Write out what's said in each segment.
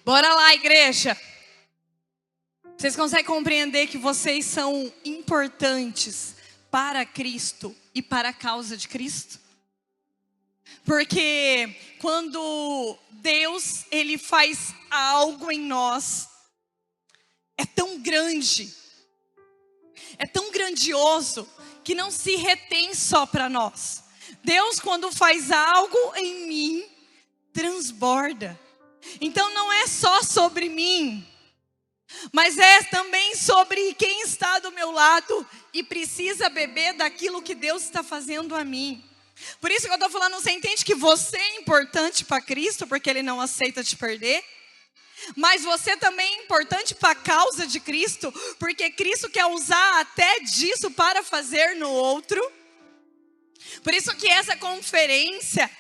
Bora lá, igreja. Vocês conseguem compreender que vocês são importantes para Cristo e para a causa de Cristo? Porque quando Deus, Ele faz algo em nós, é tão grande, é tão grandioso, que não se retém só para nós. Deus, quando faz algo em mim, transborda. Então não é só sobre mim, mas é também sobre quem está do meu lado e precisa beber daquilo que Deus está fazendo a mim. Por isso que eu estou falando, você entende que você é importante para Cristo, porque Ele não aceita te perder? Mas você também é importante para a causa de Cristo, porque Cristo quer usar até disso para fazer no outro. Por isso que essa conferência,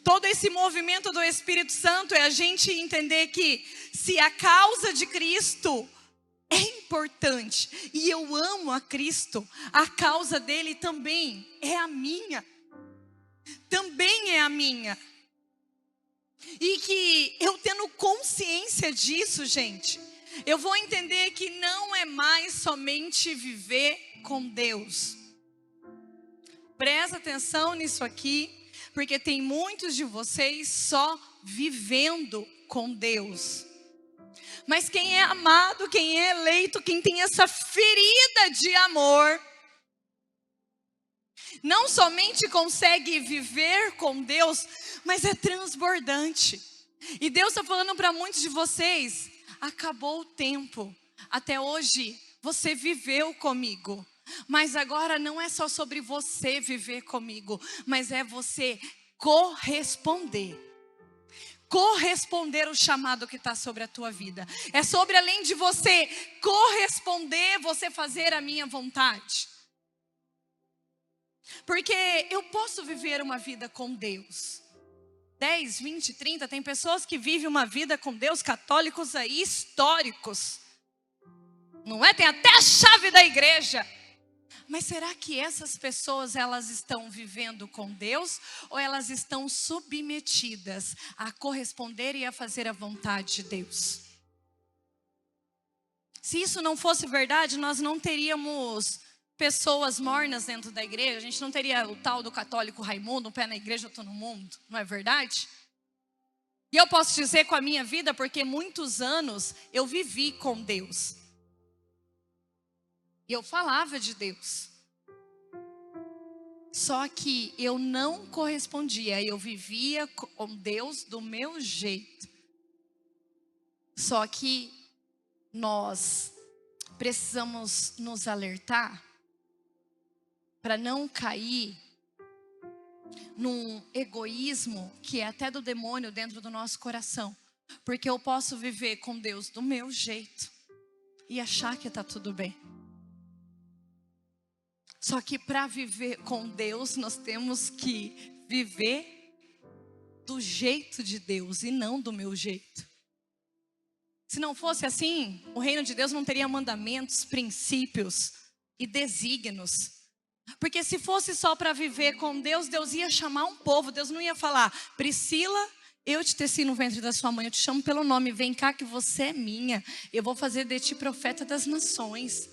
todo esse movimento do Espírito Santo é a gente entender que se a causa de Cristo é importante e eu amo a Cristo, a causa dele também é a minha. Também é a minha. E que eu tendo consciência disso, gente, eu vou entender que não é mais somente viver com Deus. Presta atenção nisso aqui, porque tem muitos de vocês só vivendo com Deus. Mas quem é amado, quem é eleito, quem tem essa ferida de amor, não somente consegue viver com Deus, mas é transbordante. E Deus está falando para muitos de vocês, acabou o tempo. Até hoje você viveu comigo. Mas agora não é só sobre você viver comigo, mas é você corresponder. Corresponder o chamado que está sobre a tua vida. É sobre, além de você corresponder, você fazer a minha vontade. Porque eu posso viver uma vida com Deus. 10, 20, 30, tem pessoas que vivem uma vida com Deus, católicos aí, históricos. Não é? Tem até a chave da igreja. Mas será que essas pessoas, elas estão vivendo com Deus? Ou elas estão submetidas a corresponder e a fazer a vontade de Deus? Se isso não fosse verdade, nós não teríamos pessoas mornas dentro da igreja. A gente não teria o tal do católico Raimundo, um pé na igreja, outro no mundo. Não é verdade? E eu posso dizer com a minha vida, porque muitos anos eu vivi com Deus. E eu falava de Deus. Só que eu não correspondia. Eu vivia com Deus do meu jeito. Só que nós precisamos nos alertar para não cair num egoísmo que é até do demônio dentro do nosso coração. Porque eu posso viver com Deus do meu jeito e achar que está tudo bem. Só que para viver com Deus, nós temos que viver do jeito de Deus e não do meu jeito. Se não fosse assim, o reino de Deus não teria mandamentos, princípios e desígnios. Porque se fosse só para viver com Deus, Deus ia chamar um povo. Deus não ia falar, Priscila, eu te teci no ventre da sua mãe, eu te chamo pelo nome, vem cá que você é minha. Eu vou fazer de ti profeta das nações.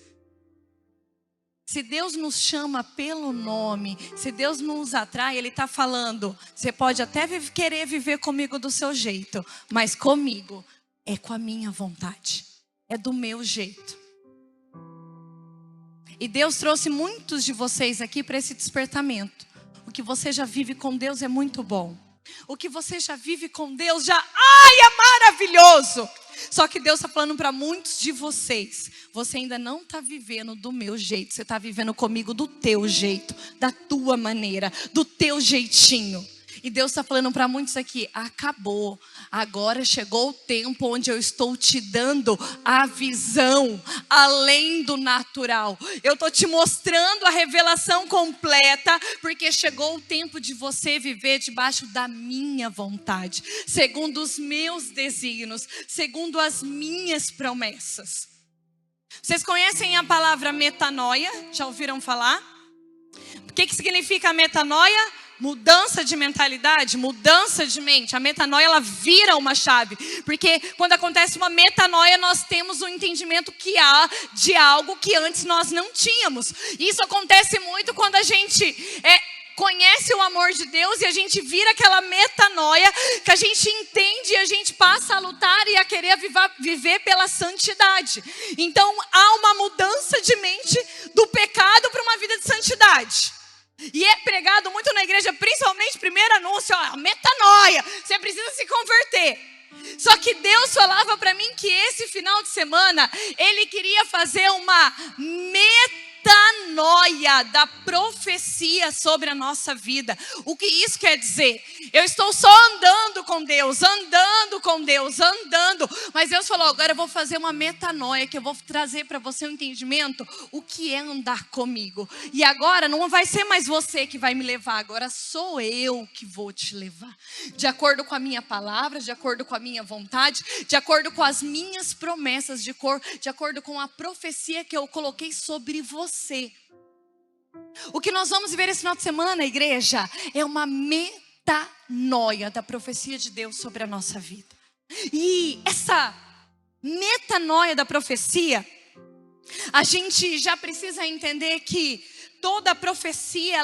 Se Deus nos chama pelo nome, se Deus nos atrai, Ele está falando, você pode até querer viver comigo do seu jeito, mas comigo é com a minha vontade, é do meu jeito. E Deus trouxe muitos de vocês aqui para esse despertamento. O que você já vive com Deus é muito bom. O que você já vive com Deus é maravilhoso. Só que Deus está falando para muitos de vocês, você ainda não está vivendo do meu jeito, você está vivendo comigo do teu jeito, da tua maneira, do teu jeitinho. E Deus está falando para muitos aqui, acabou. Agora chegou o tempo onde eu estou te dando a visão além do natural. Eu estou te mostrando a revelação completa, porque chegou o tempo de você viver debaixo da minha vontade, segundo os meus desígnios, segundo as minhas promessas. Vocês conhecem a palavra metanoia? Já ouviram falar? O que significa metanoia? Mudança de mentalidade, mudança de mente. A metanoia, ela vira uma chave. Porque quando acontece uma metanoia, nós temos um entendimento que há de algo que antes nós não tínhamos. Isso acontece muito quando a gente conhece o amor de Deus e a gente vira aquela metanoia que a gente entende e a gente passa a lutar e a querer viver pela santidade. Então, há uma mudança de mente do pecado para uma vida de santidade. E é pregado muito na igreja, principalmente, primeiro anúncio, metanoia, você precisa se converter. Só que Deus falava para mim que esse final de semana, Ele queria fazer uma metanoia da profecia sobre a nossa vida. O que isso quer dizer? Eu estou só andando com Deus, mas Deus falou, agora eu vou fazer uma metanoia, que eu vou trazer para você um entendimento, o que é andar comigo. E agora não vai ser mais você que vai me levar, agora sou eu que vou te levar. De acordo com a minha palavra, de acordo com a minha vontade, de acordo com as minhas promessas, de acordo com a profecia que eu coloquei sobre você. O que nós vamos ver esse final de semana, igreja, é uma metanoia da profecia de Deus sobre a nossa vida. E essa metanoia da profecia, a gente já precisa entender que toda a profecia,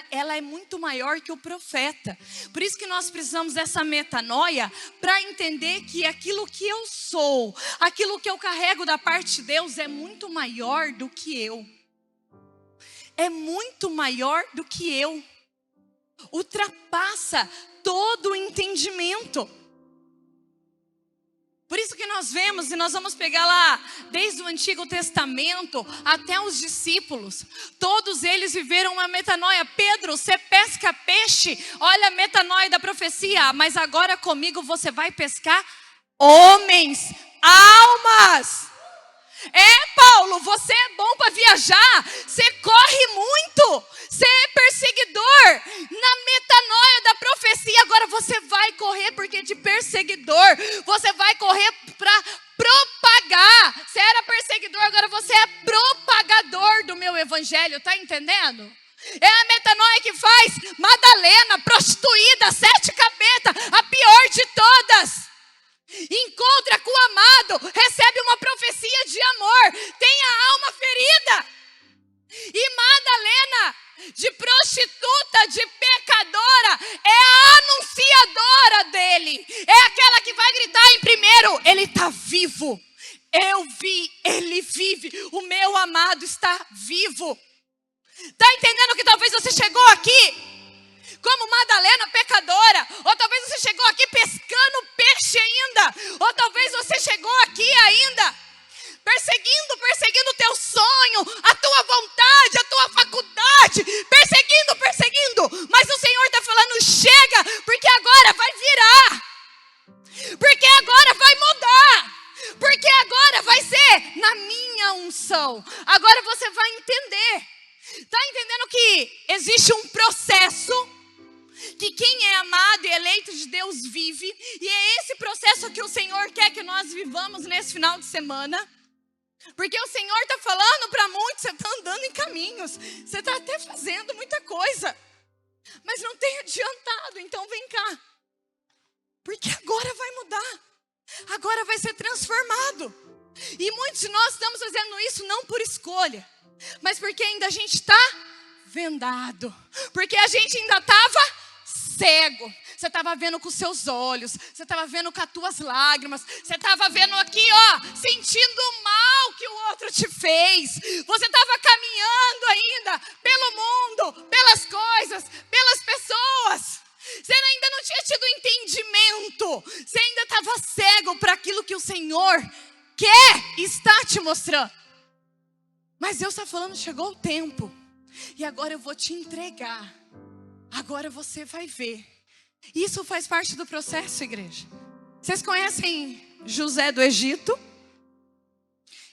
ela é muito maior que o profeta. Por isso que nós precisamos dessa metanoia para entender que aquilo que eu sou, aquilo que eu carrego da parte de Deus é muito maior do que eu. É muito maior do que eu. Ultrapassa todo o entendimento. Por isso que nós vemos, e nós vamos pegar lá, desde o Antigo Testamento até os discípulos. Todos eles viveram uma metanoia. Pedro, você pesca peixe, olha a metanoia da profecia. Mas agora comigo você vai pescar homens, almas. Paulo, você é bom para viajar, você corre muito, você é perseguidor. Na metanoia da profecia, agora você vai correr, porque de perseguidor, você vai correr para propagar. Você era perseguidor, agora você é propagador do meu evangelho, tá entendendo? É a metanoia que faz Madalena, prostituída, 7 cabeças, a pior de todas. Encontra com o amado, recebe uma profecia de amor, tem a alma ferida. E Madalena, de prostituta, de pecadora, é a anunciadora dele. É aquela que vai gritar em primeiro, ele está vivo. Eu vi, ele vive, o meu amado está vivo. Está entendendo que talvez você chegou aqui como Madalena, pecadora, ou talvez você chegou aqui pescando peixe ainda, ou talvez você chegou aqui ainda perseguindo o teu sonho, a tua vontade, a tua faculdade, perseguindo, mas o Senhor está falando, chega, porque agora vai virar, porque agora vai mudar, porque agora vai ser na minha unção, agora você vai entender. Está entendendo que existe um processo que quem é amado e eleito de Deus vive, e é esse processo que o Senhor quer que nós vivamos nesse final de semana, porque o Senhor está falando para muitos, você está andando em caminhos, você está até fazendo muita coisa, mas não tem adiantado, então vem cá, porque agora vai mudar, agora vai ser transformado, e muitos de nós estamos fazendo isso não por escolha, mas porque ainda a gente está vendado, porque a gente ainda estava cego, você estava vendo com os seus olhos, você estava vendo com as tuas lágrimas, você estava vendo aqui, sentindo o mal que o outro te fez, você estava caminhando ainda pelo mundo, pelas coisas, pelas pessoas, você ainda não tinha tido entendimento, você ainda estava cego para aquilo que o Senhor quer estar te mostrando, mas Deus está falando, chegou o tempo, e agora eu vou te entregar. Agora você vai ver. Isso faz parte do processo, igreja. Vocês conhecem José do Egito?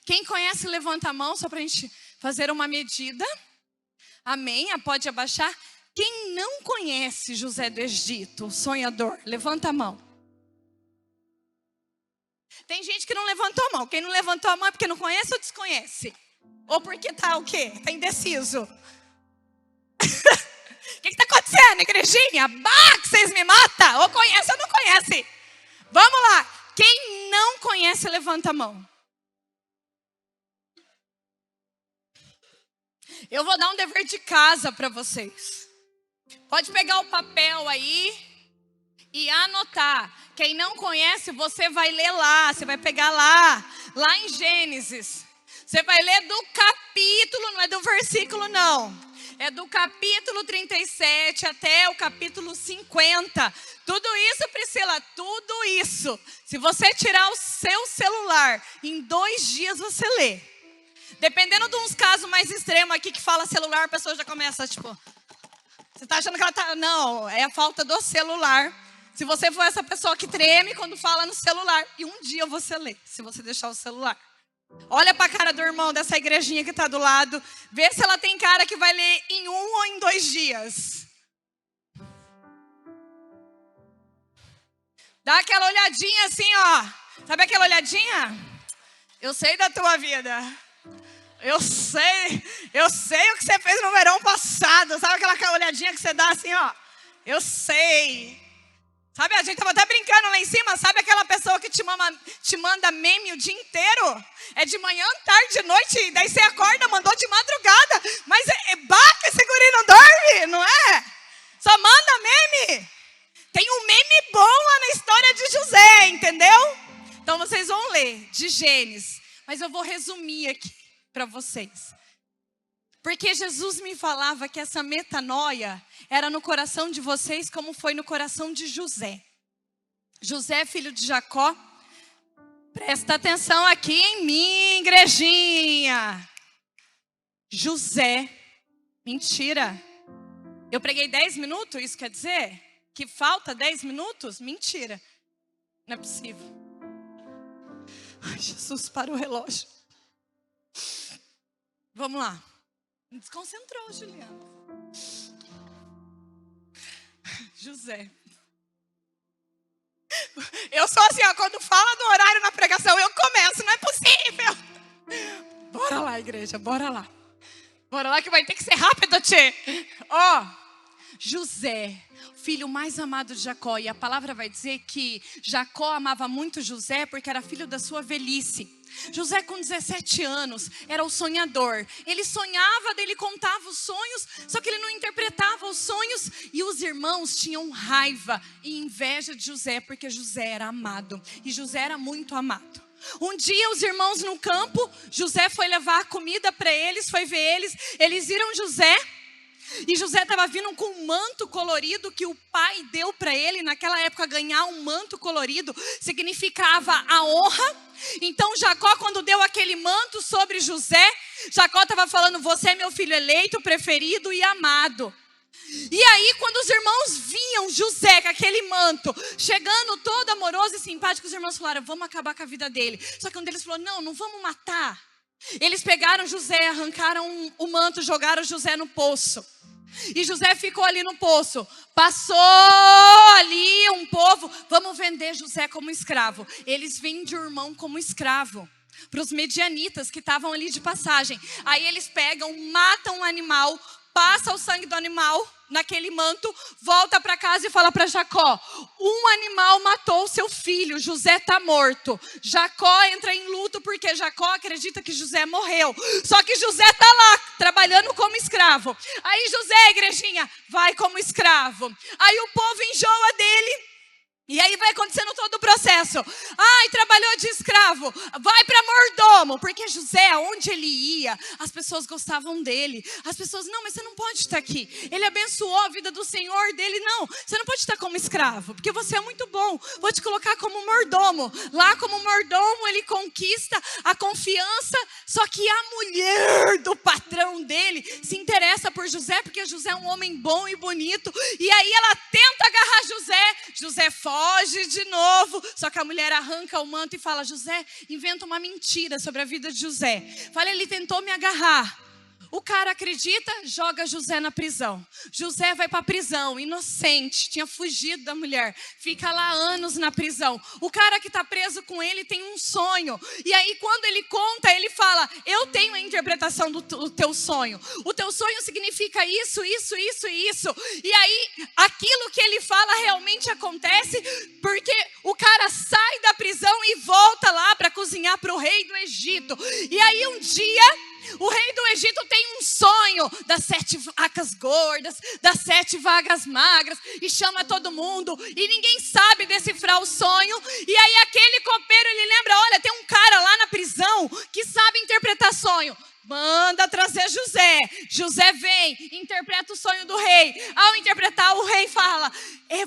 Quem conhece, levanta a mão, só para a gente fazer uma medida. Amém? Pode abaixar. Quem não conhece José do Egito, o sonhador, levanta a mão. Tem gente que não levantou a mão. Quem não levantou a mão é porque não conhece ou desconhece? Ou porque está o quê? Está indeciso. O que está acontecendo, igrejinha? Bah, que vocês me matam. Ou conhece ou não conhece? Vamos lá. Quem não conhece, levanta a mão. Eu vou dar um dever de casa para vocês. Pode pegar o papel aí e anotar. Quem não conhece, você vai ler lá. Você vai pegar lá em Gênesis. Você vai ler do capítulo, não é do versículo não. É do capítulo 37 até o capítulo 50. Tudo isso, Priscila, tudo isso. Se você tirar o seu celular, em 2 dias você lê. Dependendo de uns casos mais extremos aqui que fala celular, a pessoa já começa tipo... Você tá achando que ela tá... Não, é a falta do celular. Se você for essa pessoa que treme quando fala no celular. E um dia você lê, se você deixar o celular. Olha para a cara do irmão dessa igrejinha que está do lado. Vê se ela tem cara que vai ler em 1 ou em 2 dias. Dá aquela olhadinha assim, ó. Sabe aquela olhadinha? Eu sei da tua vida. Eu sei o que você fez no verão passado. Sabe aquela olhadinha que você dá assim, ó? Eu sei. Sabe, a gente estava até brincando lá em cima. Sabe aquela pessoa que te manda meme o dia inteiro? É de manhã, tarde, noite. Daí você acorda, mandou de madrugada. Mas baca, esse guri não dorme, não é? Só manda meme. Tem um meme bom lá na história de José, entendeu? Então vocês vão ler de Gênesis. Mas eu vou resumir aqui para vocês. Porque Jesus me falava que essa metanoia era no coração de vocês como foi no coração de José. José, filho de Jacó. Presta atenção aqui em mim, igrejinha. José. Mentira. Eu preguei 10 minutos, isso quer dizer? Que falta 10 minutos? Mentira. Não é possível. Ai, Jesus, para o relógio. Vamos lá. Me desconcentrou, Juliana. José. Eu sou assim, ó, quando fala do horário na pregação, eu começo, não é possível. Bora lá, igreja, bora lá. Bora lá que vai ter que ser rápido, tchê. Ó, José, filho mais amado de Jacó. E a palavra vai dizer que Jacó amava muito José porque era filho da sua velhice. José com 17 anos era o sonhador. Ele sonhava, ele contava os sonhos, só que ele não interpretava os sonhos. E os irmãos tinham raiva e inveja de José, porque José era amado. E José era muito amado. Um dia os irmãos no campo, José foi levar comida para eles, foi ver eles. Eles viram José. E José estava vindo com um manto colorido que o pai deu para ele. Naquela época, ganhar um manto colorido significava a honra. Então Jacó, quando deu aquele manto sobre José, Jacó estava falando: você é meu filho eleito, preferido e amado. E aí, quando os irmãos viam José com aquele manto, chegando todo amoroso e simpático, os irmãos falaram: vamos acabar com a vida dele. Só que um deles falou: não vamos matar. Eles pegaram José, arrancaram o manto, jogaram José no poço. E José ficou ali no poço. Passou ali um povo. Vamos vender José como escravo. Eles vendem o irmão como escravo para os medianitas que estavam ali de passagem. Aí eles pegam, matam um animal, passa o sangue do animal naquele manto, volta para casa e fala para Jacó: um animal matou seu filho, José está morto. Jacó entra em luto porque Jacó acredita que José morreu. Só que José está lá, trabalhando como escravo. Aí José, igrejinha, vai como escravo. Aí o povo enjoa dele. E aí vai acontecendo todo o processo. Ai, trabalhou de escravo, vai para mordomo. Porque José, onde ele ia, as pessoas gostavam dele. As pessoas: não, mas você não pode estar aqui. Ele abençoou a vida do Senhor dele. Não, você não pode estar como escravo, porque você é muito bom. Vou te colocar como mordomo. Lá como mordomo ele conquista a confiança. Só que a mulher do patrão dele se interessa por José, porque José é um homem bom e bonito. E aí ela tenta agarrar José. José foge de novo. Só que a mulher arranca o manto e fala: José, inventa uma mentira sobre a vida de José. Fala: ele tentou me agarrar, O cara acredita, joga José na prisão. José vai para a prisão, inocente, tinha fugido da mulher. Fica lá anos na prisão. O cara que está preso com ele tem um sonho. E aí quando ele conta, ele fala, eu tenho a interpretação do teu sonho. O teu sonho significa isso, isso, isso e isso. E aí aquilo que ele fala realmente acontece, porque o cara sai da prisão e volta lá para cozinhar para o rei do Egito. E aí um dia o rei do Egito tem um sonho das 7 vacas gordas, das 7 vacas magras, e chama todo mundo, e ninguém sabe decifrar o sonho. E aí aquele copeiro, ele lembra, olha, tem um cara lá na prisão que sabe interpretar sonho. Manda trazer José. José vem, interpreta o sonho do rei. Ao interpretar, o rei fala,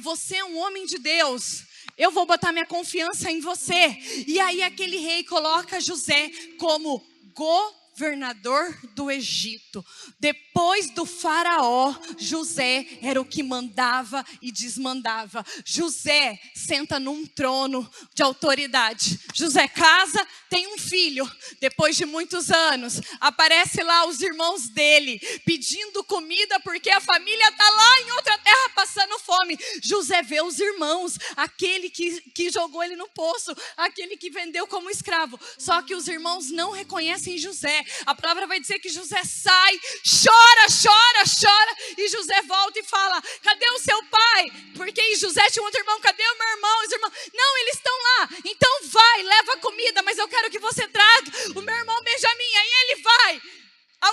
você é um homem de Deus, eu vou botar minha confiança em você. E aí aquele rei coloca José como governador do Egito. Depois do faraó, José era o que mandava e desmandava. José senta num trono de autoridade. José casa, tem um filho. Depois de muitos anos, aparece lá os irmãos dele pedindo comida porque a família está lá em outra terra passando fome. José vê os irmãos, aquele que jogou ele no poço, aquele que vendeu como escravo. Só que os irmãos não reconhecem José. A palavra vai dizer que José sai, chora, chora, chora, e José volta e fala, cadê o seu pai? Porque José tinha um outro irmão, cadê o meu irmão? Os irmãos, não, eles estão lá, então vai, leva comida, mas eu quero que você traga o meu irmão Benjamim. Aí ele vai,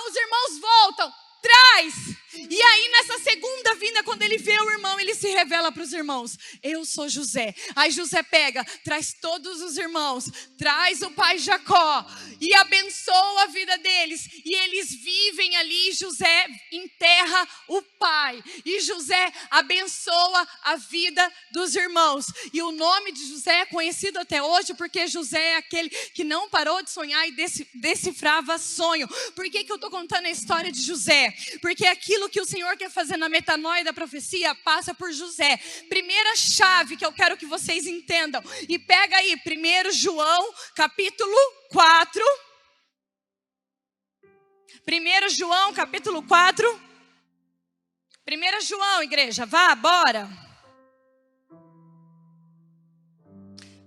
os irmãos voltam, traz. E aí nessa segunda vinda, quando ele vê o irmão, ele se revela para os irmãos, eu sou José. Aí José pega, traz todos os irmãos, traz o pai Jacó e abençoa a vida deles. E eles vivem ali, José enterra o pai e José abençoa a vida dos irmãos. E o nome de José é conhecido até hoje porque José é aquele que não parou de sonhar e decifrava sonho. Por que eu estou contando a história de José? Porque aquilo que o Senhor quer fazer na metanoia da profecia passa por José. Primeira chave que eu quero que vocês entendam, e pega aí 1 João capítulo 4. 1 João capítulo 4. 1 João, igreja, vá, bora.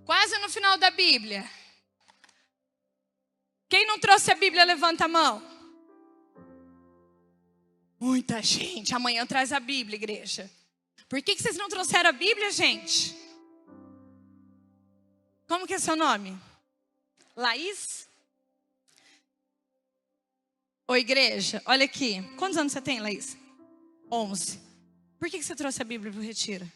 Quase no final da Bíblia. Quem não trouxe a Bíblia, levanta a mão. Muita gente. Amanhã traz a Bíblia, igreja. Por que vocês não trouxeram a Bíblia, gente? Como que é seu nome? Laís? Oi, igreja, olha aqui. Quantos anos você tem, Laís? 11. Por que você trouxe a Bíblia para o retiro?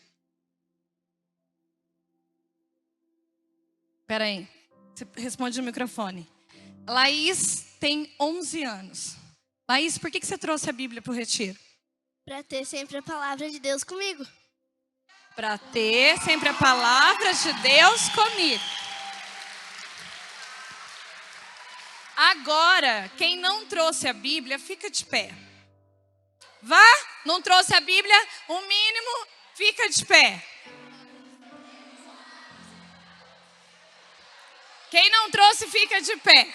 Espera aí. Você responde no microfone. Laís tem 11 anos. Laís, por que você trouxe a Bíblia para o retiro? Para ter sempre a palavra de Deus comigo. Para ter sempre a palavra de Deus comigo. Agora, quem não trouxe a Bíblia, fica de pé. Vá, não trouxe a Bíblia, o mínimo, fica de pé. Quem não trouxe, fica de pé.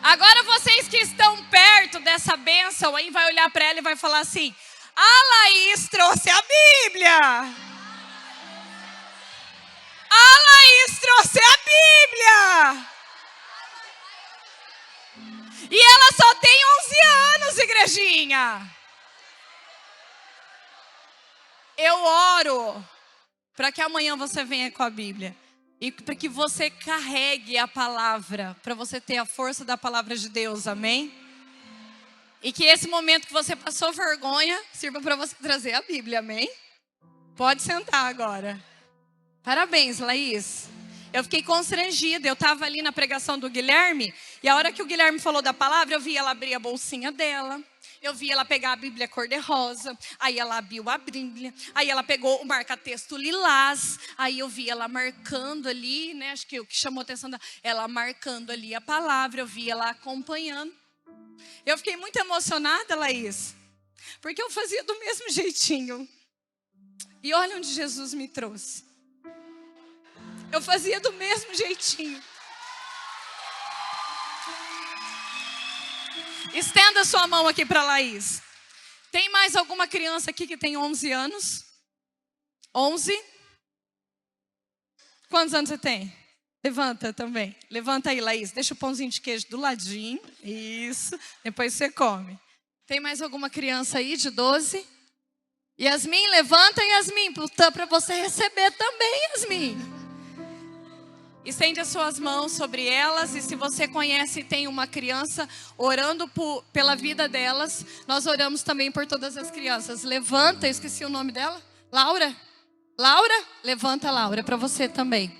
Agora vocês que estão perto dessa bênção aí, vai olhar para ela e vai falar assim, a Laís trouxe a Bíblia. A Laís trouxe a Bíblia. E ela só tem 11 anos, igrejinha. Eu oro para que amanhã você venha com a Bíblia. E para que você carregue a palavra, para você ter a força da palavra de Deus, amém? E que esse momento que você passou vergonha, sirva para você trazer a Bíblia, amém? Pode sentar agora. Parabéns, Laís. Eu fiquei constrangida, eu estava ali na pregação do Guilherme, e a hora que o Guilherme falou da palavra, eu vi ela abrir a bolsinha dela. Eu vi ela pegar a Bíblia cor-de-rosa, aí ela abriu a Bíblia, aí ela pegou o marca-texto lilás, aí eu vi ela marcando ali, né? Acho que o que chamou a atenção dela, ela marcando ali a palavra, eu vi ela acompanhando. Eu fiquei muito emocionada, Laís, porque eu fazia do mesmo jeitinho. E olha onde Jesus me trouxe. Eu fazia do mesmo jeitinho. Estenda sua mão aqui para Laís. Tem mais alguma criança aqui que tem 11 anos? 11? Quantos anos você tem? Levanta também. Levanta aí, Laís. Deixa o pãozinho de queijo do ladinho. Isso. Depois você come. Tem mais alguma criança aí de 12? Yasmin, levanta, Yasmin, para você receber também, Yasmin. Estende as suas mãos sobre elas. E se você conhece e tem uma criança, orando pela vida delas, nós oramos também por todas as crianças. Levanta, eu esqueci o nome dela. Laura? Laura? Levanta, Laura, para você também.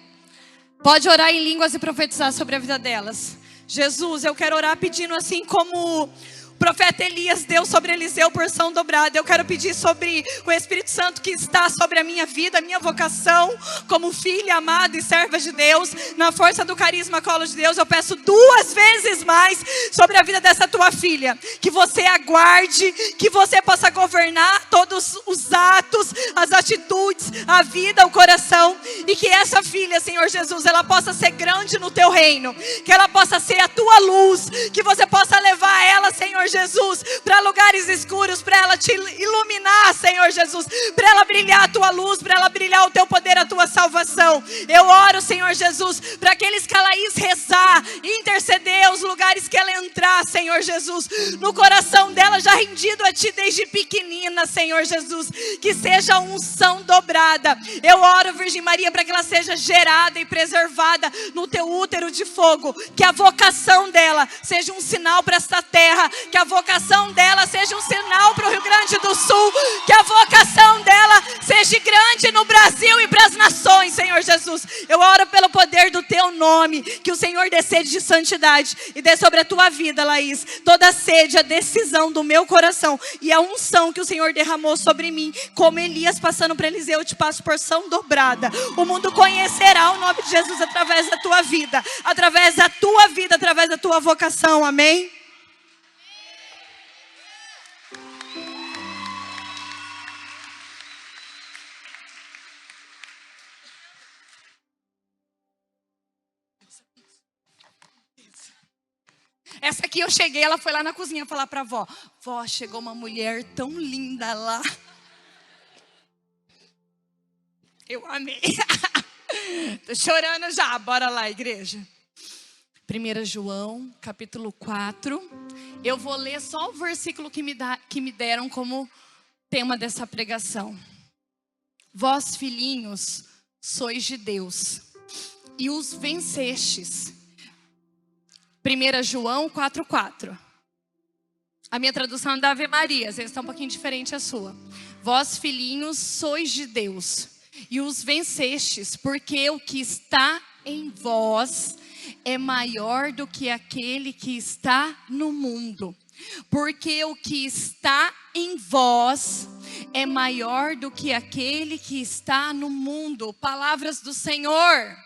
Pode orar em línguas e profetizar sobre a vida delas. Jesus, eu quero orar pedindo assim como o profeta Elias deu sobre Eliseu porção dobrada. Eu quero pedir sobre o Espírito Santo que está sobre a minha vida, a minha vocação como filha amada e serva de Deus. Na força do carisma colo de Deus, eu peço 2 vezes mais sobre a vida dessa tua filha. Que você aguarde, que você possa governar todos os atos, as atitudes, a vida, o coração. E que essa filha, Senhor Jesus, ela possa ser grande no teu reino. Que ela possa ser a tua luz. Que você possa levar ela, Senhor Jesus, para lugares escuros, para ela te iluminar, Senhor Jesus, para ela brilhar a tua luz, para ela brilhar o teu poder, a tua salvação. Eu oro, Senhor Jesus, para aqueles que ela ia rezar, interceder, os lugares que ela entrar, Senhor Jesus, no coração dela já rendido a ti desde pequenina, Senhor Jesus, que seja unção dobrada. Eu oro, Virgem Maria, para que ela seja gerada e preservada no teu útero de fogo, que a vocação dela seja um sinal para esta terra, que a vocação dela seja um sinal para o Rio Grande do Sul, que a vocação dela seja grande no Brasil e para as nações, Senhor Jesus. Eu oro pelo poder do teu nome, que o Senhor dê sede de santidade e dê sobre a tua vida, Laís, toda a sede, a decisão do meu coração e a unção que o Senhor derramou sobre mim, como Elias passando para Eliseu, eu te passo porção dobrada. O mundo conhecerá o nome de Jesus através da tua vida, através da tua vida, através da tua vocação, amém? Essa aqui eu cheguei, ela foi lá na cozinha falar para a vó. Vó, chegou uma mulher tão linda lá. Eu amei. Tô chorando já, bora lá, igreja. 1 João, capítulo 4. Eu vou ler só o versículo que me deram como tema dessa pregação. Vós, filhinhos, sois de Deus, e os vencestes. 1 João 4,4. A minha tradução é da Ave Maria, às vezes está um pouquinho diferente a sua. Vós, filhinhos, sois de Deus, e os vencestes, porque o que está em vós é maior do que aquele que está no mundo. Porque o que está em vós é maior do que aquele que está no mundo. Palavras do Senhor.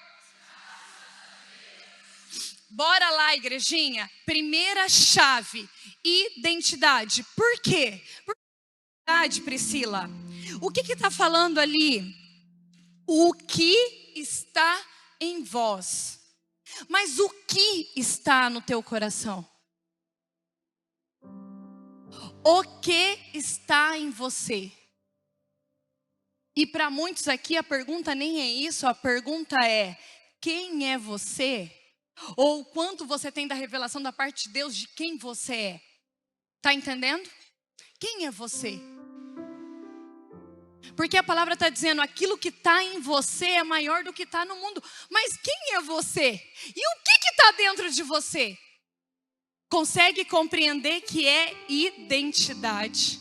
Bora lá, igrejinha. Primeira chave, identidade. Por quê? Por que identidade, Priscila? O que está falando ali? O que está em vós. Mas o que está no teu coração? O que está em você? E para muitos aqui a pergunta nem é isso, a pergunta é: quem é você? Ou quanto você tem da revelação da parte de Deus de quem você é? Tá entendendo? Quem é você? Porque a palavra está dizendo, aquilo que está em você é maior do que está no mundo. Mas quem é você? E o que está dentro de você? Consegue compreender que é identidade?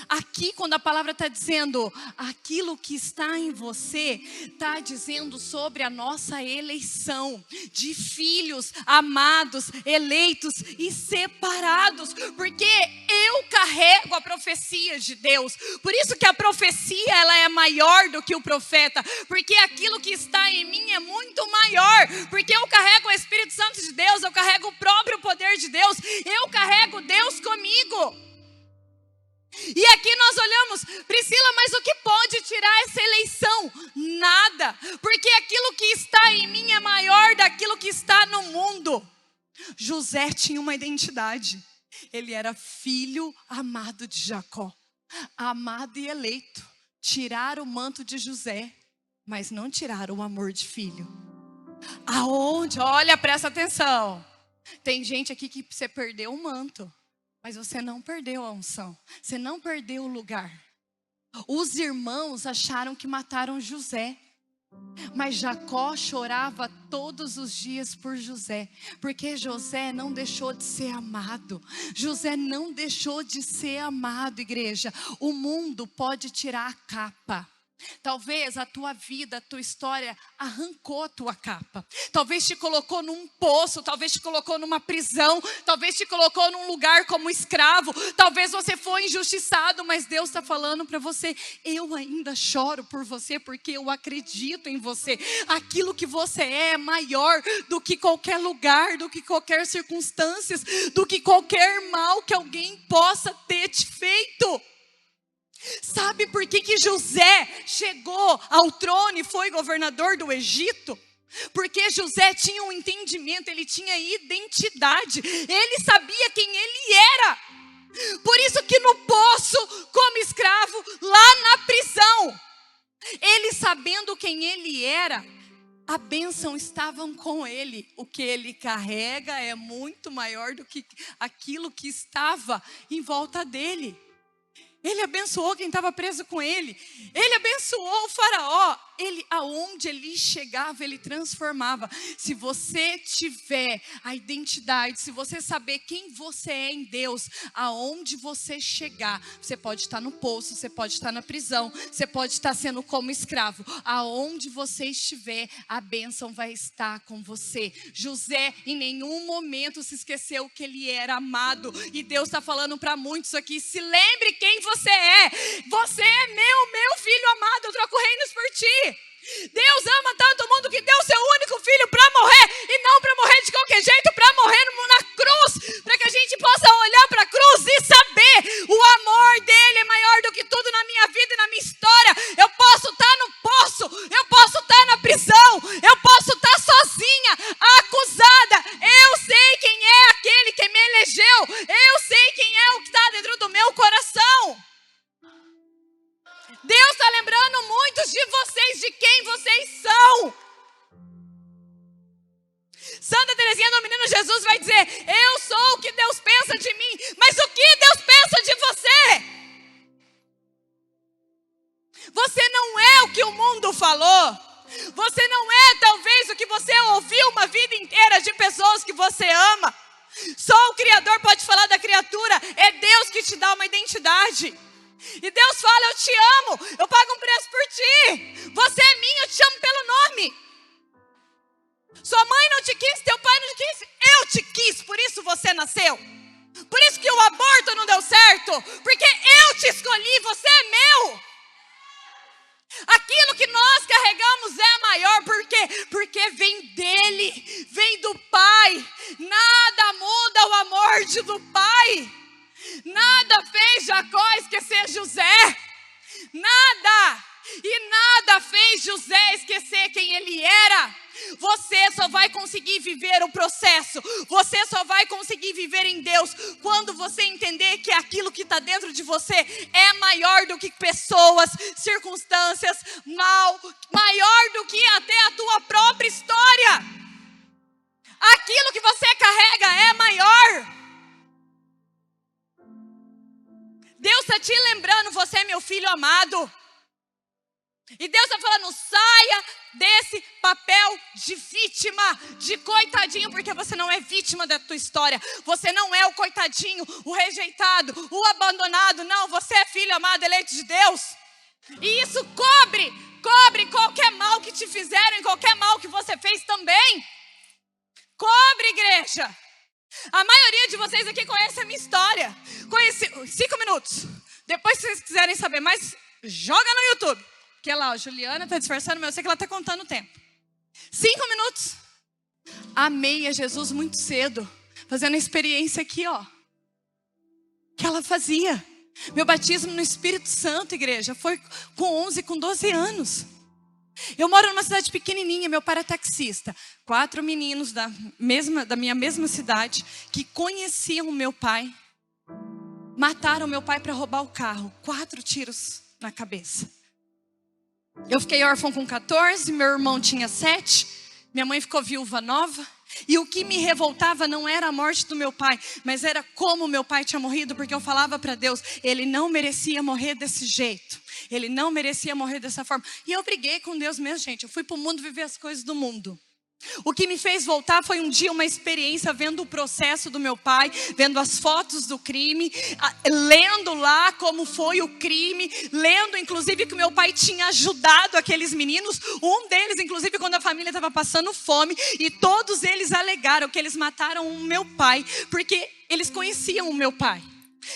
Aqui, quando a palavra está dizendo aquilo que está em você, está dizendo sobre a nossa eleição de filhos amados, eleitos e separados, porque eu carrego a profecia de Deus. Por isso que a profecia ela é maior do que o profeta, porque aquilo que está em mim é muito maior, porque eu carrego o Espírito Santo de Deus, eu carrego o próprio poder de Deus, eu carrego Deus comigo. E aqui nós olhamos, Priscila, mas o que pode tirar essa eleição? Nada, porque aquilo que está em mim é maior daquilo que está no mundo. José tinha uma identidade. Ele era filho amado de Jacó, amado e eleito. Tiraram o manto de José, mas não tiraram o amor de filho. Aonde? Olha, presta atenção. Tem gente aqui que você perdeu o manto, mas você não perdeu a unção. Você não perdeu o lugar. Os irmãos acharam que mataram José, mas Jacó chorava todos os dias por José, porque José não deixou de ser amado. José não deixou de ser amado, igreja. O mundo pode tirar a capa. Talvez a tua vida, a tua história arrancou a tua capa. Talvez te colocou num poço, talvez te colocou numa prisão, talvez te colocou num lugar como escravo. Talvez você foi injustiçado, mas Deus está falando para você: eu ainda choro por você porque eu acredito em você. Aquilo que você é maior do que qualquer lugar, do que qualquer circunstância, do que qualquer mal que alguém possa ter te feito. Sabe por que José chegou ao trono e foi governador do Egito? Porque José tinha um entendimento, ele tinha identidade, ele sabia quem ele era. Por isso que no poço, como escravo, lá na prisão, ele sabendo quem ele era, a bênção estava com ele. O que ele carrega é muito maior do que aquilo que estava em volta dele. Ele abençoou quem estava preso com ele. Ele abençoou o faraó. Ele, aonde ele chegava, ele transformava. Se você tiver a identidade, se você saber quem você é em Deus, aonde você chegar, você pode estar no poço, você pode estar na prisão, você pode estar sendo como escravo. Aonde você estiver, a bênção vai estar com você. José em nenhum momento se esqueceu que ele era amado. E Deus está falando para muitos aqui: se lembre quem você é. Você é meu filho amado, eu troco reinos por ti. Deus ama tanto o mundo que deu seu único filho para morrer, e não para morrer de qualquer jeito, para morrer na cruz, para que a gente possa olhar para a cruz e saber: o amor dele é maior do que tudo na minha vida e na minha história. Eu posso estar no poço, eu posso estar na prisão, eu posso estar sozinha, acusada. Eu sei quem é aquele que me elegeu, eu sei quem é o que está dentro do meu coração. Deus está lembrando muitos de vocês, de quem vocês são. Santa Teresinha do Menino Jesus vai dizer: eu sou o que Deus pensa de mim. Mas o que Deus pensa de você? Você não é o que o mundo falou. Você não é talvez o que você ouviu uma vida inteira de pessoas que você ama. Só o Criador pode falar da criatura. É Deus que te dá uma identidade. E Deus fala: eu te amo, eu pago um preço por ti. Você é minha, eu te amo pelo nome. Sua mãe não te quis, teu pai não te quis, eu te quis, por isso você nasceu. Por isso que o aborto não deu certo, porque eu te escolhi, você é meu. Aquilo que nós carregamos é maior, por quê? Porque vem dele, vem do Pai. Nada muda o amor do Pai. Nada fez Jacó esquecer José. Nada. E nada fez José esquecer quem ele era. Você só vai conseguir viver o processo. Você só vai conseguir viver em Deus quando você entender que aquilo que está dentro de você é maior do que pessoas, circunstâncias, mal, maior do que até a tua própria história. Aquilo que você carrega é maior. Deus está te lembrando: você é meu filho amado. E Deus está falando: saia desse papel de vítima, de coitadinho, porque você não é vítima da tua história. Você não é o coitadinho, o rejeitado, o abandonado. Não, você é filho amado, eleito de Deus. E isso cobre qualquer mal que te fizeram e qualquer mal que você fez também. Cobre, igreja. A maioria de vocês aqui conhece a minha história. Conheci 5 minutos. Depois, se vocês quiserem saber mais, joga no YouTube. Porque lá, a Juliana está disfarçando, mas eu sei que ela está contando o tempo. 5 minutos. Amei a Jesus muito cedo, fazendo a experiência aqui, ó, que ela fazia. Meu batismo no Espírito Santo, igreja, foi com 11, com 12 anos. Eu moro numa cidade pequenininha, meu pai é taxista. 4 meninos da minha mesma cidade que conheciam o meu pai. Mataram meu pai para roubar o carro. 4 tiros na cabeça. Eu fiquei órfã com 14, meu irmão tinha 7. Minha mãe ficou viúva nova. E o que me revoltava não era a morte do meu pai, mas era como meu pai tinha morrido, porque eu falava para Deus, ele não merecia morrer desse jeito. Ele não merecia morrer dessa forma. E eu briguei com Deus mesmo, gente. Eu fui para o mundo viver as coisas do mundo. O que me fez voltar foi um dia uma experiência vendo o processo do meu pai, vendo as fotos do crime, lendo lá como foi o crime, lendo inclusive que o meu pai tinha ajudado aqueles meninos, um deles inclusive quando a família estava passando fome, e todos eles alegaram que eles mataram o meu pai, porque eles conheciam o meu pai.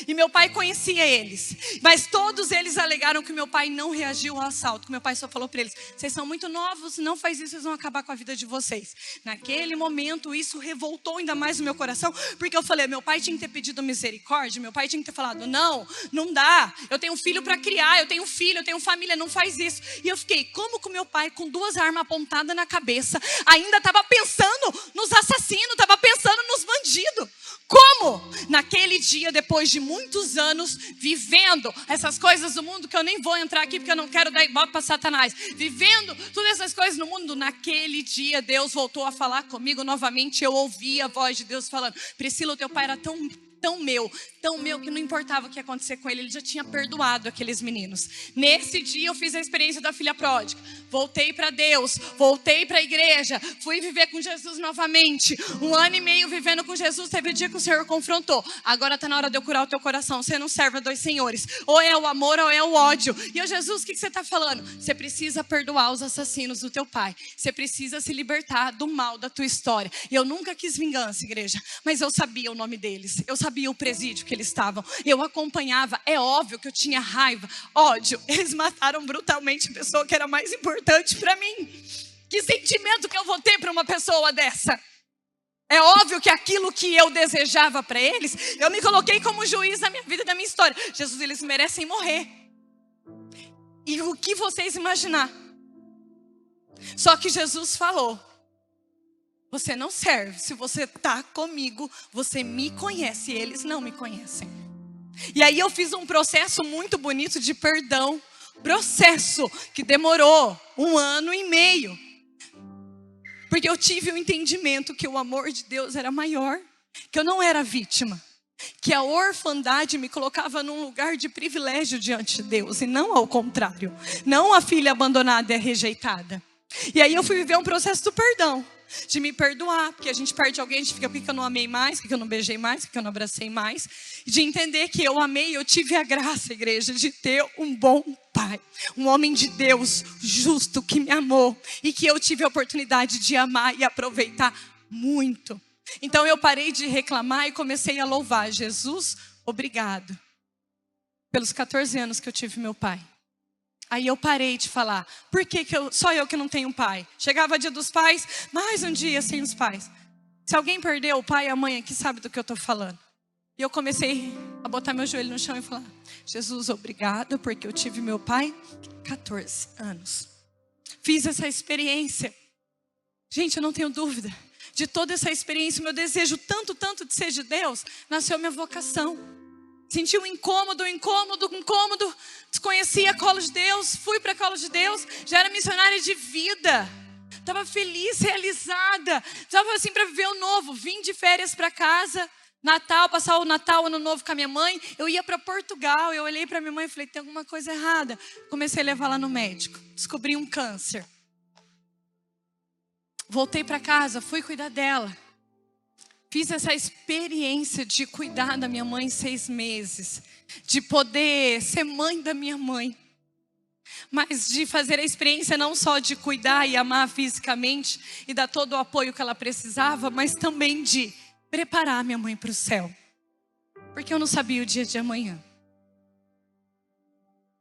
E meu pai conhecia eles, mas todos eles alegaram que meu pai não reagiu ao assalto, que meu pai só falou para eles, vocês são muito novos, não faz isso, vocês vão acabar com a vida de vocês. Naquele momento isso revoltou ainda mais o meu coração, porque eu falei, meu pai tinha que ter pedido misericórdia, meu pai tinha que ter falado, não dá, eu tenho um filho para criar, eu tenho um filho, eu tenho família, não faz isso. E eu fiquei, como que o meu pai com 2 armas apontadas na cabeça, ainda estava pensando nos assassinos, estava pensando nos bandidos? Como? Naquele dia, depois de muitos anos vivendo essas coisas do mundo, que eu nem vou entrar aqui porque eu não quero dar ibope para Satanás, vivendo todas essas coisas no mundo, naquele dia Deus voltou a falar comigo novamente. Eu ouvi a voz de Deus falando, Priscila, o teu pai era tão meu que não importava o que ia acontecer com ele, ele já tinha perdoado aqueles meninos. Nesse dia eu fiz a experiência da filha pródiga, voltei para Deus, voltei para a igreja, fui viver com Jesus novamente, 1 ano e meio vivendo com Jesus. Teve um dia que o Senhor confrontou, agora está na hora de eu curar o teu coração, você não serve a 2 senhores, ou é o amor ou é o ódio. E eu, Jesus, o que você está falando? Você precisa perdoar os assassinos do teu pai, você precisa se libertar do mal da tua história. E eu nunca quis vingança, igreja, mas eu sabia o nome deles, eu sabia o presídio que eles estavam, eu acompanhava, é óbvio que eu tinha raiva, ódio. Eles mataram brutalmente a pessoa que era mais importante para mim. Que sentimento que eu vou ter para uma pessoa dessa? É óbvio que aquilo que eu desejava para eles, eu me coloquei como juiz da minha vida e da minha história. Jesus, eles merecem morrer. E o que vocês imaginar? Só que Jesus falou, você não serve, se você está comigo, você me conhece, eles não me conhecem. E aí eu fiz um processo muito bonito de perdão, processo que demorou 1 ano e meio. Porque eu tive o entendimento que o amor de Deus era maior, que eu não era vítima, que a orfandade me colocava num lugar de privilégio diante de Deus, e não ao contrário, não a filha abandonada e rejeitada. E aí eu fui viver um processo do perdão, de me perdoar, porque a gente perde alguém, a gente fica, por que eu não amei mais, por que eu não beijei mais, por que eu não abracei mais, de entender que eu amei, eu tive a graça, igreja, de ter um bom pai, um homem de Deus, justo, que me amou, e que eu tive a oportunidade de amar e aproveitar muito. Então eu parei de reclamar e comecei a louvar. Jesus, obrigado pelos 14 anos que eu tive meu pai. Aí eu parei de falar, por que só eu que não tenho pai? Chegava dia dos pais, mais um dia sem os pais. Se alguém perdeu o pai e a mãe aqui, sabe do que eu estou falando. E eu comecei a botar meu joelho no chão e falar, Jesus, obrigado, porque eu tive meu pai 14 anos. Fiz essa experiência. Gente, eu não tenho dúvida, de toda essa experiência, o meu desejo tanto de ser de Deus, nasceu minha vocação. Senti um incômodo, desconhecia a Colo de Deus, fui para a Colo de Deus, já era missionária de vida, estava feliz, realizada, estava assim para viver o novo. Vim de férias para casa, Natal, passar o Natal, Ano Novo com a minha mãe, eu ia para Portugal, eu olhei para minha mãe e falei, tem alguma coisa errada. Comecei a levar lá no médico, descobri um câncer. Voltei para casa, fui cuidar dela. Fiz essa experiência de cuidar da minha mãe 6 meses, de poder ser mãe da minha mãe, mas de fazer a experiência não só de cuidar e amar fisicamente e dar todo o apoio que ela precisava, mas também de preparar minha mãe para o céu, porque eu não sabia o dia de amanhã.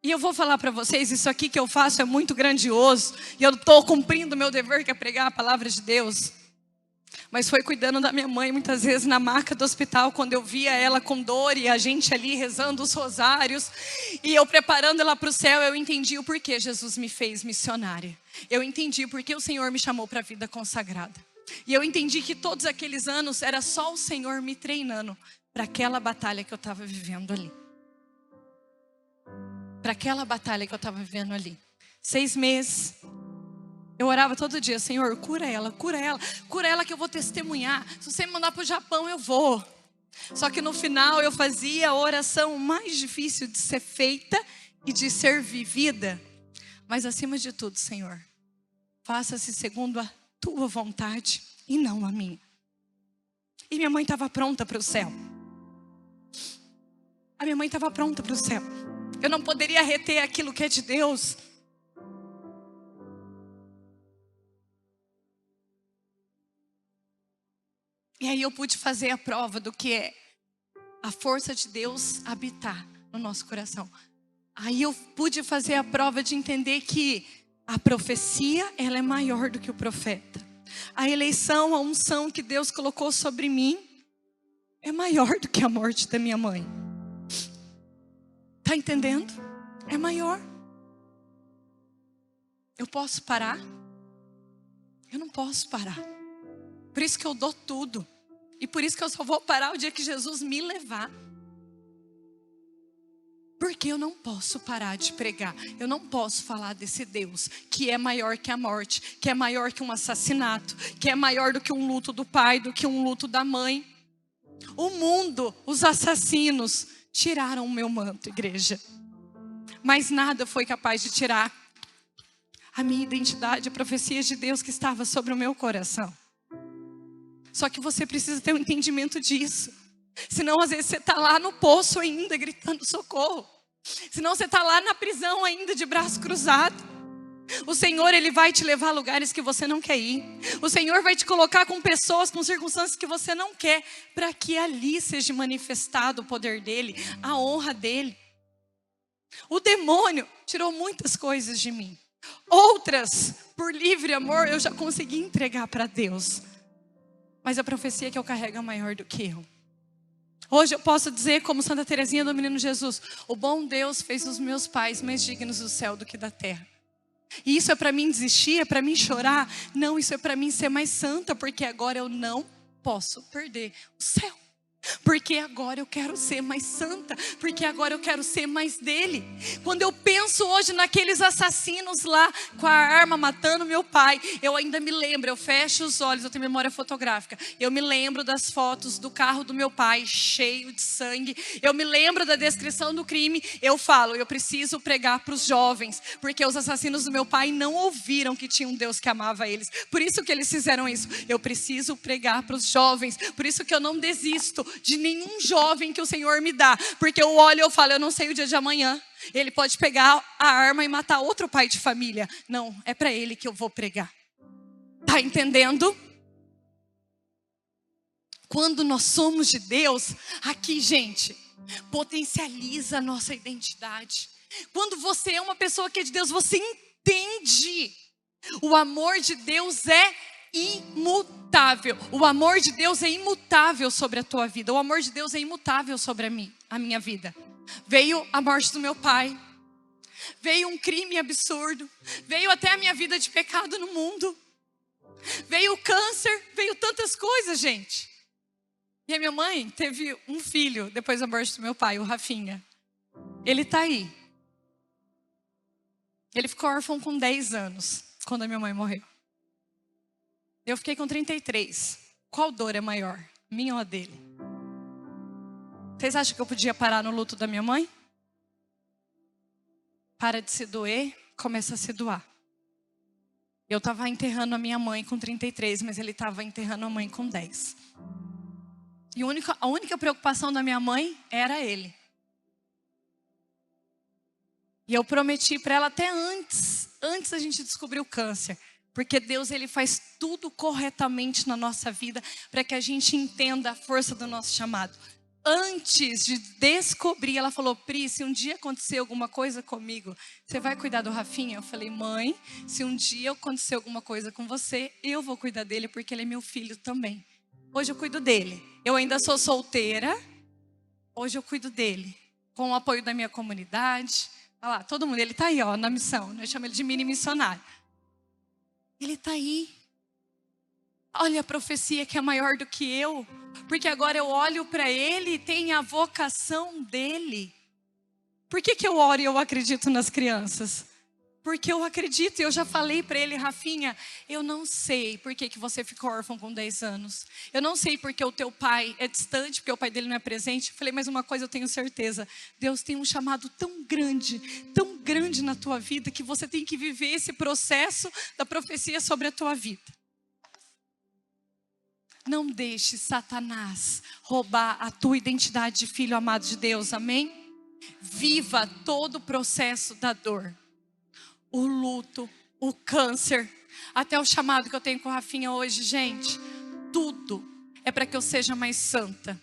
E eu vou falar para vocês, isso aqui que eu faço é muito grandioso, e eu estou cumprindo o meu dever, que é pregar a palavra de Deus. Mas foi cuidando da minha mãe, muitas vezes na maca do hospital, quando eu via ela com dor e a gente ali rezando os rosários e eu preparando ela para o céu, eu entendi o porquê Jesus me fez missionária. Eu entendi porque o Senhor me chamou para a vida consagrada. E eu entendi que todos aqueles anos era só o Senhor me treinando para aquela batalha que eu estava vivendo ali. Para aquela batalha que eu estava vivendo ali. 6 meses. Eu orava todo dia, Senhor, cura ela que eu vou testemunhar. Se você me mandar para o Japão, eu vou. Só que no final eu fazia a oração mais difícil de ser feita e de ser vivida. Mas acima de tudo, Senhor, faça-se segundo a tua vontade e não a minha. E minha mãe estava pronta para o céu. A minha mãe estava pronta para o céu. Eu não poderia reter aquilo que é de Deus. E aí eu pude fazer a prova do que é a força de Deus habitar no nosso coração. Aí eu pude fazer a prova de entender que a profecia, ela é maior do que o profeta. A eleição, a unção que Deus colocou sobre mim é maior do que a morte da minha mãe. Tá entendendo? É maior. Eu posso parar? Eu não posso parar. Por isso que eu dou tudo. E por isso que eu só vou parar o dia que Jesus me levar. Porque eu não posso parar de pregar. Eu não posso falar desse Deus que é maior que a morte, que é maior que um assassinato, que é maior do que um luto do pai, do que um luto da mãe. O mundo, os assassinos, tiraram o meu manto, igreja. Mas nada foi capaz de tirar a minha identidade, a profecia de Deus que estava sobre o meu coração. Só que você precisa ter um entendimento disso. Senão às vezes você está lá no poço ainda gritando socorro. Senão você está lá na prisão ainda de braço cruzado. O Senhor, Ele vai te levar a lugares que você não quer ir. O Senhor vai te colocar com pessoas, com circunstâncias que você não quer. Para que ali seja manifestado o poder dEle, a honra dEle. O demônio tirou muitas coisas de mim. Outras, por livre amor, eu já consegui entregar para Deus. Mas a profecia que eu carrego é maior do que eu. Hoje eu posso dizer, como Santa Teresinha do Menino Jesus, o bom Deus fez os meus pais mais dignos do céu do que da terra. E isso é para mim desistir, é para mim chorar? Não, isso é para mim ser mais santa, porque agora eu não posso perder o céu. Porque agora eu quero ser mais santa. Porque agora eu quero ser mais dele. Quando eu penso hoje naqueles assassinos lá com a arma matando meu pai, eu ainda me lembro, eu fecho os olhos, eu tenho memória fotográfica. Eu me lembro das fotos do carro do meu pai cheio de sangue. Eu me lembro da descrição do crime. Eu falo, eu preciso pregar para os jovens. Porque os assassinos do meu pai não ouviram que tinha um Deus que amava eles. Por isso que eles fizeram isso. Eu preciso pregar para os jovens. Por isso que eu não desisto de nenhum jovem que o Senhor me dá. Porque eu olho e eu falo, eu não sei o dia de amanhã. Ele pode pegar a arma e matar outro pai de família. Não, é para ele que eu vou pregar. Tá entendendo? Quando nós somos de Deus, aqui, gente, potencializa a nossa identidade. Quando você é uma pessoa que é de Deus, você entende. O amor de Deus é imutável. O amor de Deus é imutável sobre a tua vida. O amor de Deus é imutável sobre a minha vida. Veio a morte do meu pai. Veio um crime absurdo. Veio até a minha vida de pecado no mundo. Veio o câncer. Veio tantas coisas, gente. E a minha mãe teve um filho depois da morte do meu pai, o Rafinha. Ele está aí. Ele ficou órfão com 10 anos, quando a minha mãe morreu. Eu fiquei com 33. Qual dor é maior? Minha ou a dele? Vocês acham que eu podia parar no luto da minha mãe? Para de se doer, começa a se doar. Eu estava enterrando a minha mãe com 33, mas ele estava enterrando a mãe com 10. E a única preocupação da minha mãe era ele. E eu prometi para ela até antes da gente descobrir o câncer. Porque Deus, Ele faz tudo corretamente na nossa vida para que a gente entenda a força do nosso chamado. Antes de descobrir, ela falou, Pri, se um dia acontecer alguma coisa comigo, você vai cuidar do Rafinha? Eu falei, mãe, se um dia acontecer alguma coisa com você, eu vou cuidar dele porque ele é meu filho também. Hoje eu cuido dele. Eu ainda sou solteira, hoje eu cuido dele. Com o apoio da minha comunidade. Olha lá, todo mundo, ele está aí ó, na missão, eu chamo ele de mini missionário. Ele está aí. Olha a profecia que é maior do que eu. Porque agora eu olho para ele e tem a vocação dele. Por que eu oro e eu acredito nas crianças? Porque eu acredito, eu já falei para ele, Rafinha, eu não sei por que você ficou órfão com 10 anos. Eu não sei porque o teu pai é distante, porque o pai dele não é presente. Eu falei, mas uma coisa eu tenho certeza. Deus tem um chamado tão grande na tua vida, que você tem que viver esse processo da profecia sobre a tua vida. Não deixe Satanás roubar a tua identidade de filho amado de Deus, amém? Viva todo o processo da dor. O luto, o câncer, até o chamado que eu tenho com a Rafinha hoje, gente. Tudo é para que eu seja mais santa.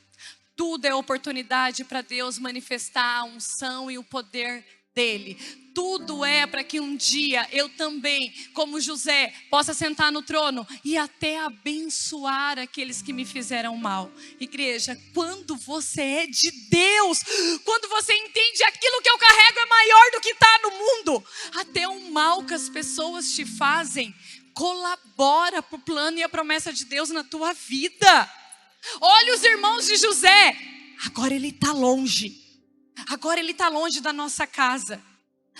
Tudo é oportunidade para Deus manifestar a unção e o poder dele. Tudo é para que um dia eu também, como José, possa sentar no trono e até abençoar aqueles que me fizeram mal. Igreja, quando você é de Deus, quando você entende aquilo que eu carrego é maior do que está no mundo, até o mal que as pessoas te fazem colabora para o plano e a promessa de Deus na tua vida. Olha os irmãos de José, agora ele está longe. Agora ele está longe da nossa casa.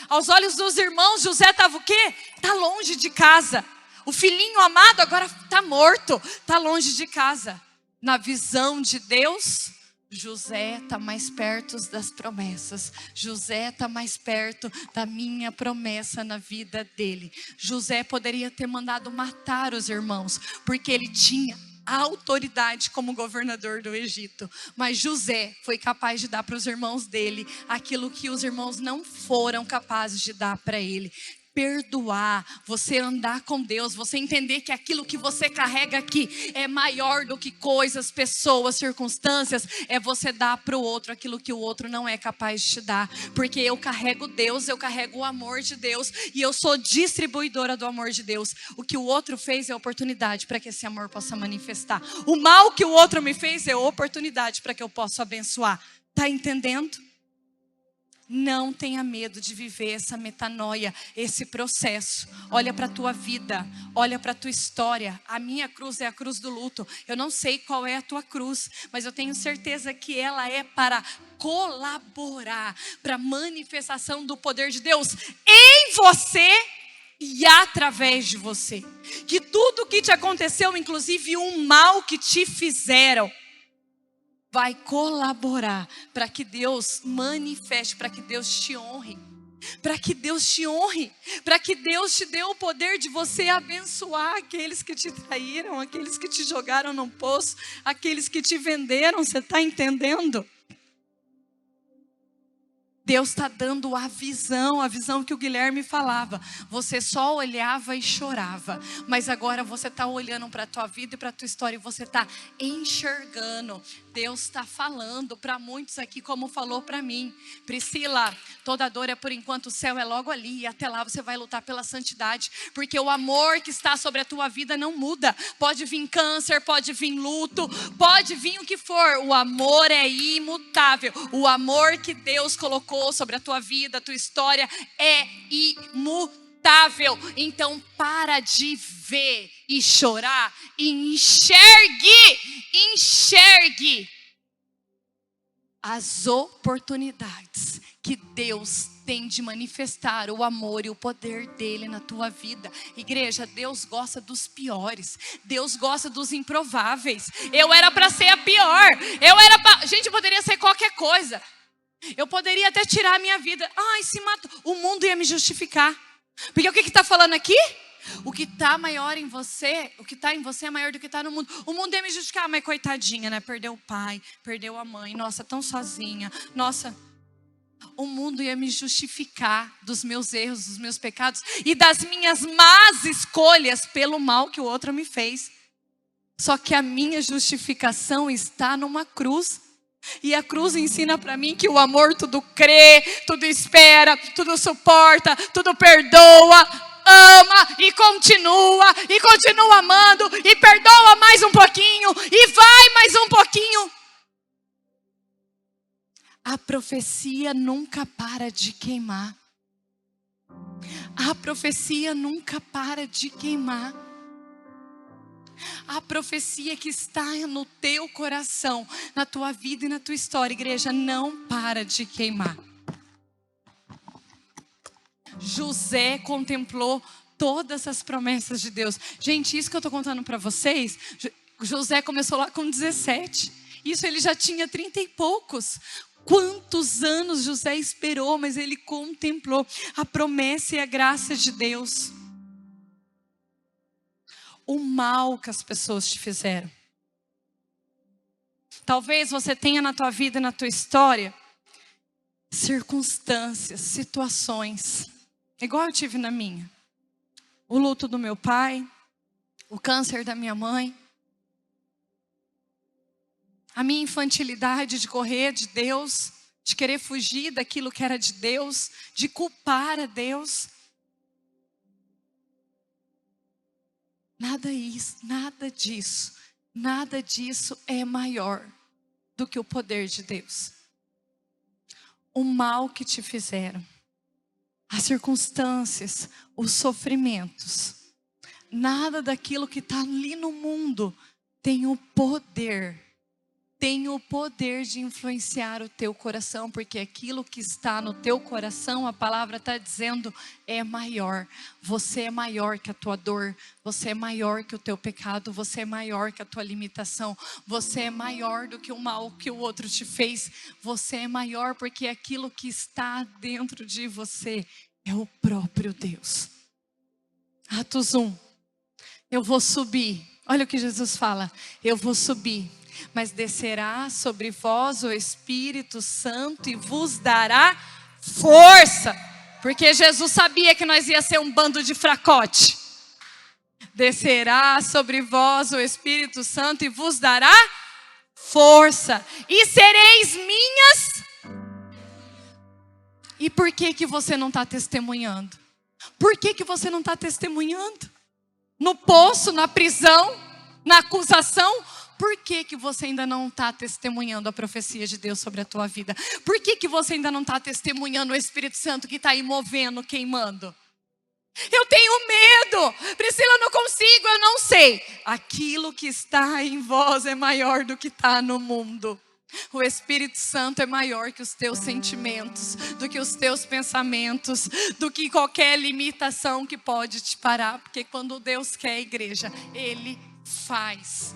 Aos olhos dos irmãos, José estava o quê? Está longe de casa. O filhinho amado agora está morto, está longe de casa. Na visão de Deus, José está mais perto das promessas. José está mais perto da minha promessa na vida dele. José poderia ter mandado matar os irmãos, porque ele tinha a autoridade como governador do Egito. Mas José foi capaz de dar para os irmãos dele aquilo que os irmãos não foram capazes de dar para ele. Perdoar, você andar com Deus, você entender que aquilo que você carrega aqui é maior do que coisas, pessoas, circunstâncias, é você dar para o outro aquilo que o outro não é capaz de te dar, porque eu carrego Deus, eu carrego o amor de Deus e eu sou distribuidora do amor de Deus. O que o outro fez é oportunidade para que esse amor possa manifestar. O mal que o outro me fez é oportunidade para que eu possa abençoar. Tá entendendo? Não tenha medo de viver essa metanoia, esse processo. Olha para a tua vida, olha para a tua história. A minha cruz é a cruz do luto. Eu não sei qual é a tua cruz, mas eu tenho certeza que ela é para colaborar para a manifestação do poder de Deus em você e através de você. Que tudo que te aconteceu, inclusive o mal que te fizeram, vai colaborar para que Deus manifeste, para que Deus te honre. Para que Deus te honre. Para que Deus te dê o poder de você abençoar aqueles que te traíram, aqueles que te jogaram no poço, aqueles que te venderam. Você está entendendo? Deus está dando a visão que o Guilherme falava. Você só olhava e chorava, mas agora você está olhando para a tua vida e para a tua história e você está enxergando. Deus está falando para muitos aqui, como falou para mim. Priscila, toda dor é por enquanto, o céu é logo ali e até lá você vai lutar pela santidade, porque o amor que está sobre a tua vida não muda. Pode vir câncer, pode vir luto, pode vir o que for, o amor é imutável. O amor que Deus colocou sobre a tua vida, a tua história é imutável. Então para de ver e chorar e enxergue as oportunidades que Deus tem de manifestar o amor e o poder dele na tua vida. Igreja, Deus gosta dos piores. Deus gosta dos improváveis. Eu era para ser a pior. Gente, eu poderia ser qualquer coisa. Eu poderia até tirar a minha vida. Ai, se matou. O mundo ia me justificar. Porque o que está falando aqui? O que está maior em você, o que está em você é maior do que está no mundo. O mundo ia me justificar, mas coitadinha, né? Perdeu o pai, perdeu a mãe. Nossa, tão sozinha. Nossa, o mundo ia me justificar dos meus erros, dos meus pecados e das minhas más escolhas pelo mal que o outro me fez. Só que a minha justificação está numa cruz. E a cruz ensina para mim que o amor tudo crê, tudo espera, tudo suporta, tudo perdoa, ama e continua amando e perdoa mais um pouquinho e vai mais um pouquinho. A profecia nunca para de queimar. A profecia nunca para de queimar. A profecia que está no teu coração, na tua vida e na tua história, igreja, não para de queimar. José contemplou todas as promessas de Deus. Gente, isso que eu estou contando para vocês, José começou lá com 17. Isso ele já tinha 30 e poucos. Quantos anos José esperou, mas ele contemplou a promessa e a graça de Deus. O mal que as pessoas te fizeram. Talvez você tenha na tua vida, na tua história, circunstâncias, situações, igual eu tive na minha. O luto do meu pai, o câncer da minha mãe, a minha infantilidade de correr de Deus, de querer fugir daquilo que era de Deus, de culpar a Deus. Nada disso é maior do que o poder de Deus. O mal que te fizeram, as circunstâncias, os sofrimentos, nada daquilo que está ali no mundo tem o poder de influenciar o teu coração, porque aquilo que está no teu coração, a palavra está dizendo, é maior. Você é maior que a tua dor, você é maior que o teu pecado, você é maior que a tua limitação, você é maior do que o mal que o outro te fez, você é maior porque aquilo que está dentro de você é o próprio Deus. Atos 1, eu vou subir, olha o que Jesus fala, eu vou subir, mas descerá sobre vós o Espírito Santo e vos dará força. Porque Jesus sabia que nós ia ser um bando de fracote. Descerá sobre vós o Espírito Santo e vos dará força. E sereis minhas. E por que você não está testemunhando? Por que você não está testemunhando? No poço, na prisão, na acusação. Por que você ainda não está testemunhando a profecia de Deus sobre a tua vida? Por que você ainda não está testemunhando o Espírito Santo que está aí movendo, queimando? Eu tenho medo, Priscila, eu não consigo, eu não sei. Aquilo que está em vós é maior do que está no mundo. O Espírito Santo é maior que os teus sentimentos, do que os teus pensamentos, do que qualquer limitação que pode te parar. Porque quando Deus quer, igreja, Ele faz.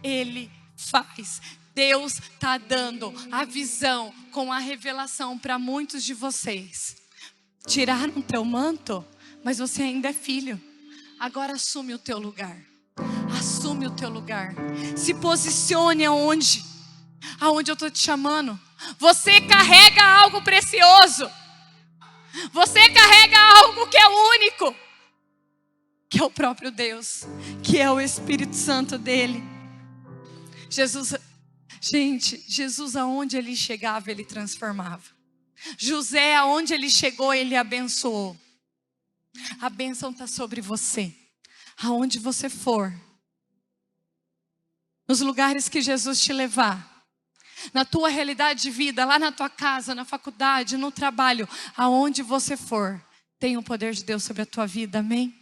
Ele faz. Deus está dando a visão com a revelação para muitos de vocês. Tiraram o teu manto, mas você ainda é filho. Agora assume o teu lugar. Assume o teu lugar. Se posicione aonde eu estou te chamando. Você carrega algo precioso. Você carrega algo que é único. Que é o próprio Deus. Que é o Espírito Santo dele. Jesus aonde ele chegava, ele transformava. José, aonde ele chegou, ele abençoou. A bênção está sobre você. Aonde você for. Nos lugares que Jesus te levar. Na tua realidade de vida, lá na tua casa, na faculdade, no trabalho. Aonde você for, tem o poder de Deus sobre a tua vida, amém?